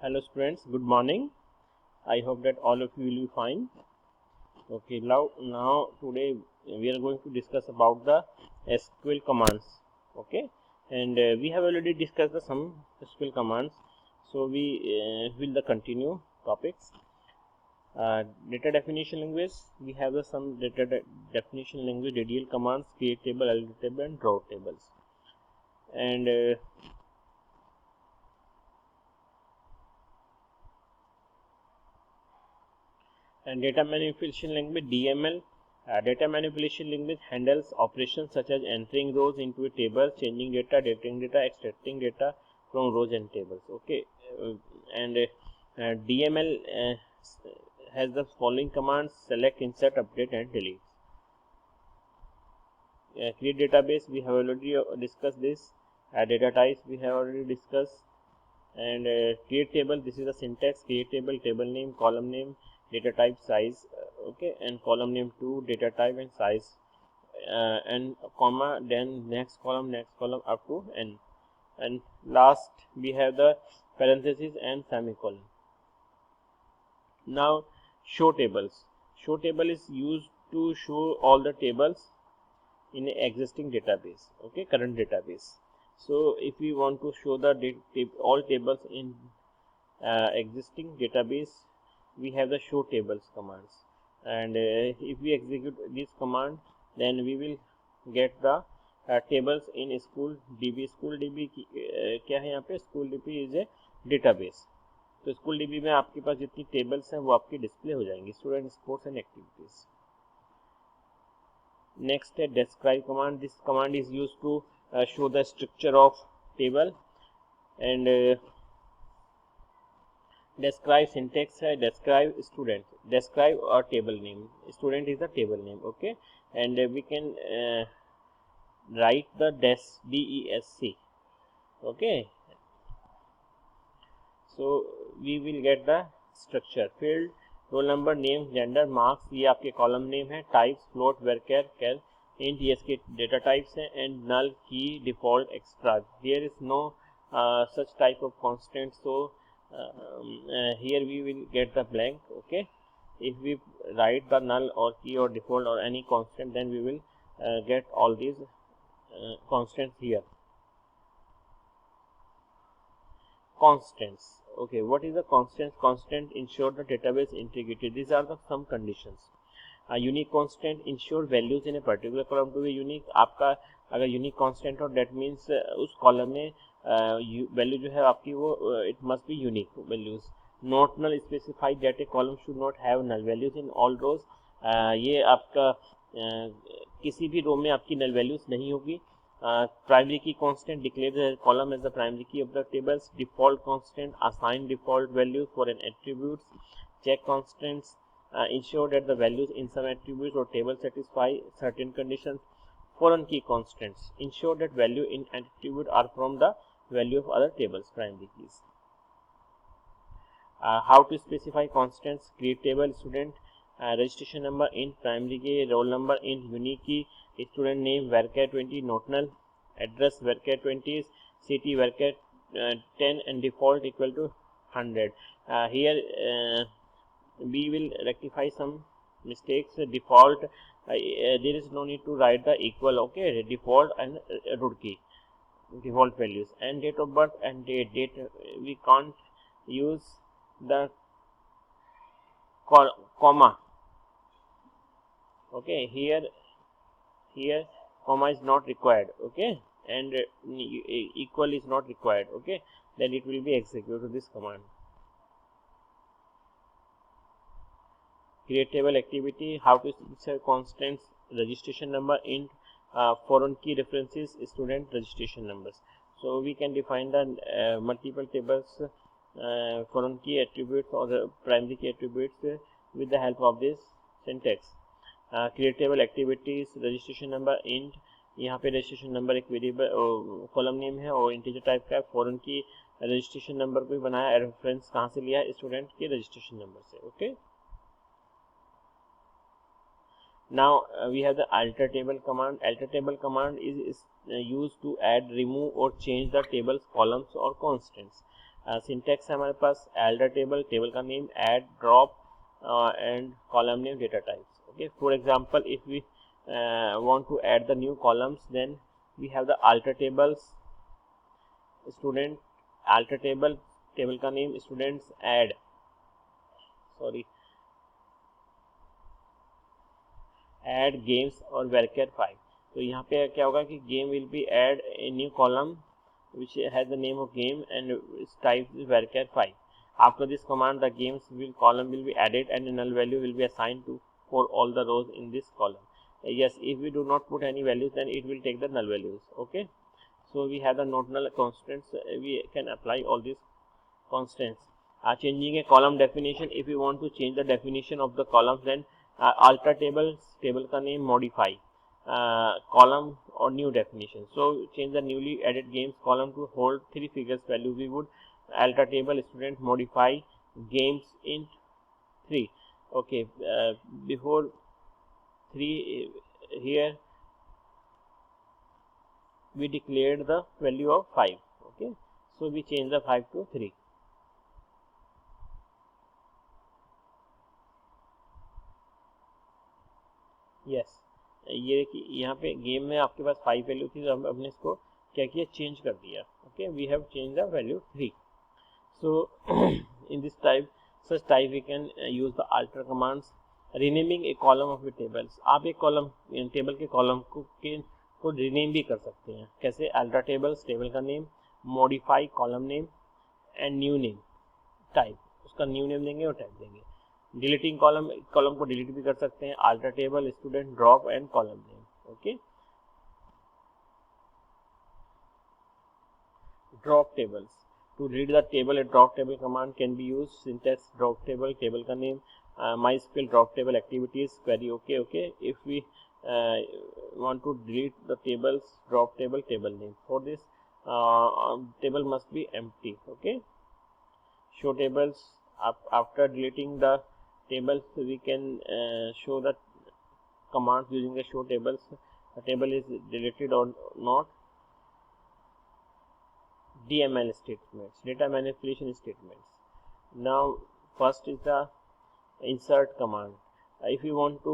Hello students, good morning. I hope that all of you will be fine. Okay, now today we are going to discuss about the SQL commands. Okay, and we have already discussed some SQL commands. So we will continue topics. Data definition language. We have some data definition language, DDL commands, create table, edit table, and draw tables. And data manipulation language, DML. Data manipulation language handles operations such as entering rows into a table, changing data, deleting data, extracting data from rows and tables. Okay, and DML has the following commands: select, insert, update, and delete. Create database, we have already discussed this. Data types, we have already discussed. And create table, this is the syntax: create table, table name, column name, data type, size, okay, and column name 2, data type and size, and comma, then next column up to n, and last we have the parenthesis and semicolon. Now show tables. Show table is used to show all the tables in an existing database, okay, current database. So if we want to show the all tables in existing database, we have the show tables commands, and if we execute this command, then we will get the tables in school DB. school DB क्या है यहाँ पे? school DB is a database. तो school DB में आपके पास जितनी tables हैं वो आपकी डिस्प्ले हो जाएंगी, student, sports and activities. Next, describe command. This command is used to show the structure of table. And describe syntax है, describe student, describe a table name. Student is the table name, okay, and we can write the DESC, okay. So we will get the structure. Field, roll number, name, gender, marks, ये आपके column name है. Types, float, varchar, char, int, ये इसके data types हैं. And null, key, default, extra. There is no such type of constant, so here we will get the blank, okay. If we write the null or key or default or any constant, then we will get all these constants here. Constants. Okay, what is the constant? Constant ensure the database integrity. These are the some conditions. Unique constant ensure values in a particular column to be unique. आपका अगर unique constant हो, that means उस column में value जो है आपकी वो it must be unique values. Not null specify that a column should not have null values in all rows. ये आपका किसी भी रो में आपकी null values नहीं होगी. Primary key constant declare the column as the primary key of the tables. Default constant assign default values for an attributes. Check constants ensure that the values in some attributes or table satisfy certain conditions. Foreign key constants ensure that value in attribute are from the value of other tables, primary keys. How to specify constants? Create table, student, registration number int, primary key, roll number int, unique key, student name varchar 20, not null, address varchar 20 is city varchar 10, and default equal to 100. Here we will rectify some mistakes. Default there is no need to write the equal, okay. Default and root key, default values, and date of birth and date we can't use the comma, okay. Here comma is not required, okay, and equal is not required, okay. Then it will be executed this command. Create table activity. How to specify constants? Registration number int, foreign key references, student registration numbers. So we can define the multiple tables, foreign key attributes or the primary key attributes with the help of this syntax. Create table activities. registration number int, यहाँ पे registration number एक variable column name है और integer type का है. Foreign की registration number को बनाया, रेफरेंस कहाँ से लिया? स्टूडेंट के रजिस्ट्रेशन नंबर से, okay. Now we have the alter table command. Alter table command is used to add, remove or change the tables, columns or constants. Syntax है हमारे पास alter table, टेबल का name, add, drop and column name, data types. Okay, for example, if we want to add the new columns, then we have the alter tables student, alter table, table का name students, add games और varchar 5. तो यहाँ पे क्या होगा कि game will be add a new column which has the name of game and its type is varchar 5. After this command, the games column will be added and a null value will be assigned to for all the rows in this column. Yes, if we do not put any values, then it will take the null values. Okay, so we have the not null constants. We can apply all these constants. Changing a column definition. If we want to change the definition of the columns, then alter tables, table का name, modify column or new definition. So change the newly added games column to hold 3 figures value. We would alter table student, modify games int 3. Okay, before 3 here we declared the value of 5. Okay, so we change the 5 to 3. Yes, ये देखिए यहाँ पे game में आपके पास 5 value थी, तो हमने इसको क्या किया, चेंज कर दिया. Okay, we have change the value 3. So in this type, such type we can use the alter commands. Renaming a column of the tables. आप एक कॉलम, टेबल के कॉलम को रीनेम भी कर सकते हैं. कैसे? अल्टर टेबल्स, टेबल का name, modify column name and new name type. उसका न्यू नेम देंगे और टाइप देंगे. डिलीटिंग कॉलम, कॉलम को डिलीट भी कर सकते हैं. Alter table student, drop and column name. Okay, drop tables. To read the table, a drop table command can be use. Syntax drop table, table का name, MySQL drop table activities, query. Okay okay, if we want to delete the tables, drop table, table name. For this table must be empty. Okay, show tables. After deleting the tables, we can show the commands using the show tables. The table is deleted or not. DML statements, data manipulation statements. Now first is the insert command. If you want to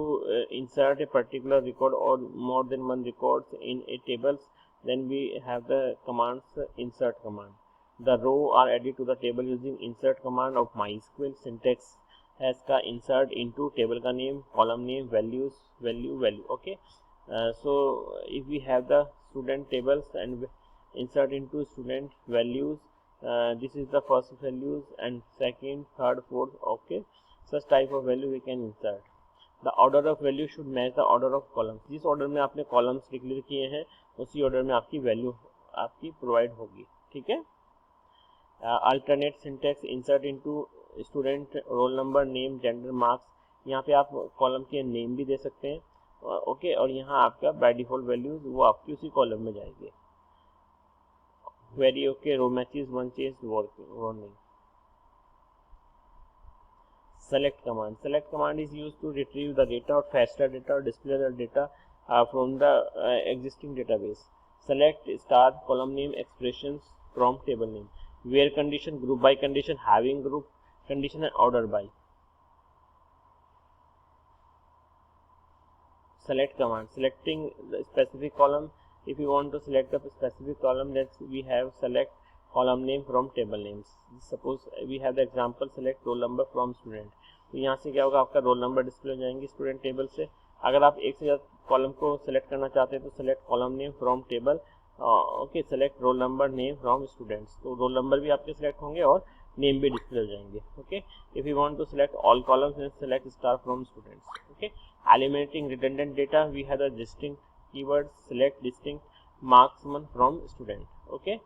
insert a particular record or more than one records in a tables, then we have the commands insert command. The row are added to the table using insert command of MySQL. Syntax has का insert into table का name, column name, values, value. Okay, so if we have the student tables and insert into student values, this is the first values and second, third, fourth. Okay, such type of value we can insert. The order of value should match the order of columns. जिस order में आपने columns declare किए हैं, उसी order में आपकी value आपकी provide होगी. ठीक है. Alternate syntax, insert into student, roll number, name, gender, marks. यहाँ पे आप कॉलम के नेम भी दे सकते हैं. ओके, और यहाँ आपका बाय डिफॉल्ट वैल्यूज वो आपकी उसी कॉलम में जाएंगे. Query. Okay, row matches, one change, warning. Select command. Select command is used to retrieve the data or fetch the data or display the data from the existing database. Select star column name expressions from table name. Where condition, group by condition, having group condition and order by. Select command. Selecting the specific column. If you want to select a specific column, then we have select column name from table names. Suppose we have the example select roll number from student. तो यहाँ से क्या होगा, आपका roll number display हो जाएंगे student table से. अगर आप एक से ज़्यादा कॉलम को सिलेक्ट करना चाहते हैं तो select column name from table. Okay, select role number name from students. तो रोल नंबर भी आपके सिलेक्ट होंगे और नेम भी डिस्प्ले हो जाएंगे. Okay, if you want to select all columns then select star from students. Okay, eliminating redundant data, we have the distinct keyword, select distinct marksman from student. Okay,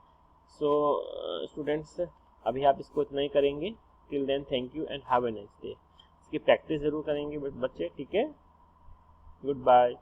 so students अभी आप इसको इतना ही करेंगे. Till then thank you and have a nice day. इसकी practice जरूर करेंगे बच्चे. ठीक है, गुड बाय.